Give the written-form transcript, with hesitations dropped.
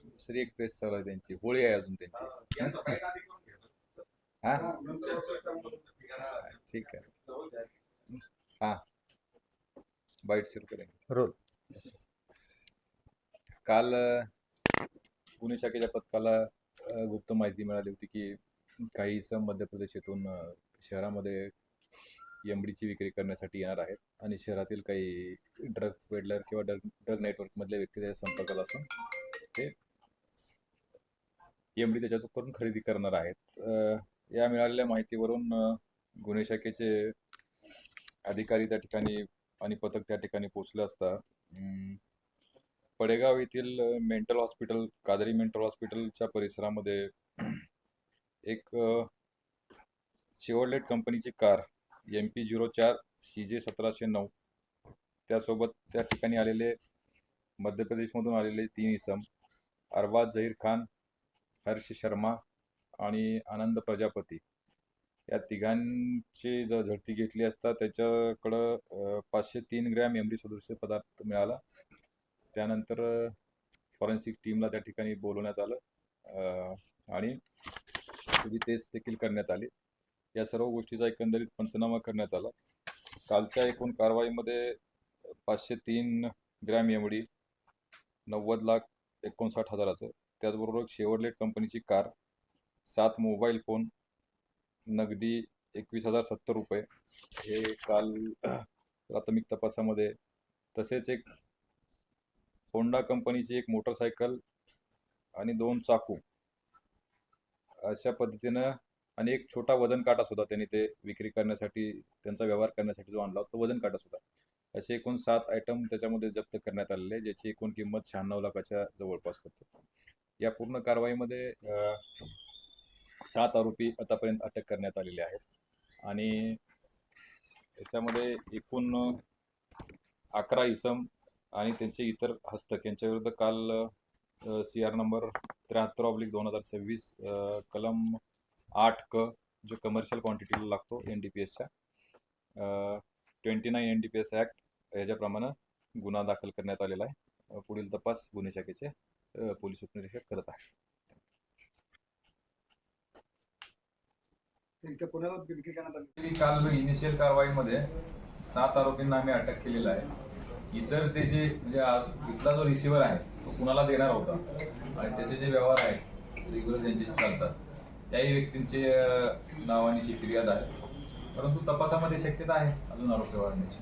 दुसरी एक प्रेस चालू आहे त्यांची, होळी आहे अजून त्यांची. हा ठीक आहे. हा बाईट सुरू करेंगे रोल. काल पुणे शाखेच्या पथकाला गुप्त माहिती मिळाली होती की काही इसम मध्य प्रदेशातून शहरामध्ये एमडीची विक्री करण्यासाठी येणार आहेत आणि शहरातील काही ड्रग पेडलर किंवा ड्रग नेटवर्कमधल्या व्यक्ती त्याच्या संपर्कात असून ते एमडी त्याच्याकडून खरेदी करणार आहेत. या मिळालेल्या माहितीवरून गुन्हे शाखेचे अधिकारी त्या ठिकाणी आणि पथक त्या ठिकाणी पोहोचले असता पडेगाव येथील मेंटल हॉस्पिटल, कादरी मेंटल हॉस्पिटलच्या परिसरामध्ये एक शेवरलेट कंपनीची कार MP04 CJ 1709 त्यासोबत त्या ठिकाणी आलेले मध्य प्रदेशमधून आलेले 3 इसम अरबाज झहीर खान, हर्ष शर्मा आणि आनंद प्रजापती या तिघांची जर झडती घेतली असता त्याच्याकडं 503 ग्रॅम एमडी सदृश पदार्थ मिळाला. त्यानंतर फॉरेन्सिक टीमला त्या ठिकाणी बोलवण्यात आलं आणि त्याची टेस्ट देखील करण्यात आली. या सर्व गोष्टीचा एकंदरीत पंचनामा करण्यात आला. कालच्या एकूण कारवाईमध्ये 503 ग्रॅम एमडी 90,59,000, त्याचबरोबर शेवरलेट कंपनीची कार, 7 मोबाईल फोन, नगदी 21,070 रुपये हे काल प्राथमिक तपासामध्ये, तसेच एक होंडा कंपनीची एक मोटरसायकल आणि 2 चाकू अशा पद्धतीनं आणि एक छोटा वजन काटा सुद्धा त्यांनी ते विक्री करण्यासाठी त्यांचा व्यवहार करण्यासाठी जो आणला होता वजन काटा सुद्धा, असे एकूण 7 आयटम त्याच्यामध्ये जप्त करण्यात आलेले, ज्याची एकूण किंमत 96 लाखाच्या जवळपास होती. या पूर्ण कारवाईमध्ये 7 आरोपी आतापर्यंत अटक करण्यात आलेले आहेत आणि याच्यामध्ये एकूण 11 इसम आणि त्यांचे इतर हस्तक यांच्याविरुद्ध काल CR नंबर 73/2026 कलम 8 जो कमर्शियल क्वांटिटीला लागतो NDPSच्या 29 NDPS ॲक्ट याच्याप्रमाणे गुन्हा दाखल करण्यात आलेला आहे. पुढील तपास गुन्हे शाखेचे पोलीस उपनिरीक्षक करत आहेत. काल इनिशियल कारवाईमध्ये 7 आरोपींना आम्ही अटक केलेला आहे. इतर ते जे म्हणजे आज इथला जो रिसिव्हर आहे तो कुणाला देणार होता आणि त्याचे जे व्यवहार आहेत रेग्युलर त्यांचे चालतात त्याही व्यक्तींचे नावानिशी फिर्याद आहे, परंतु तपासामध्ये शक्यता आहे अजून आरोपी वाढण्याची.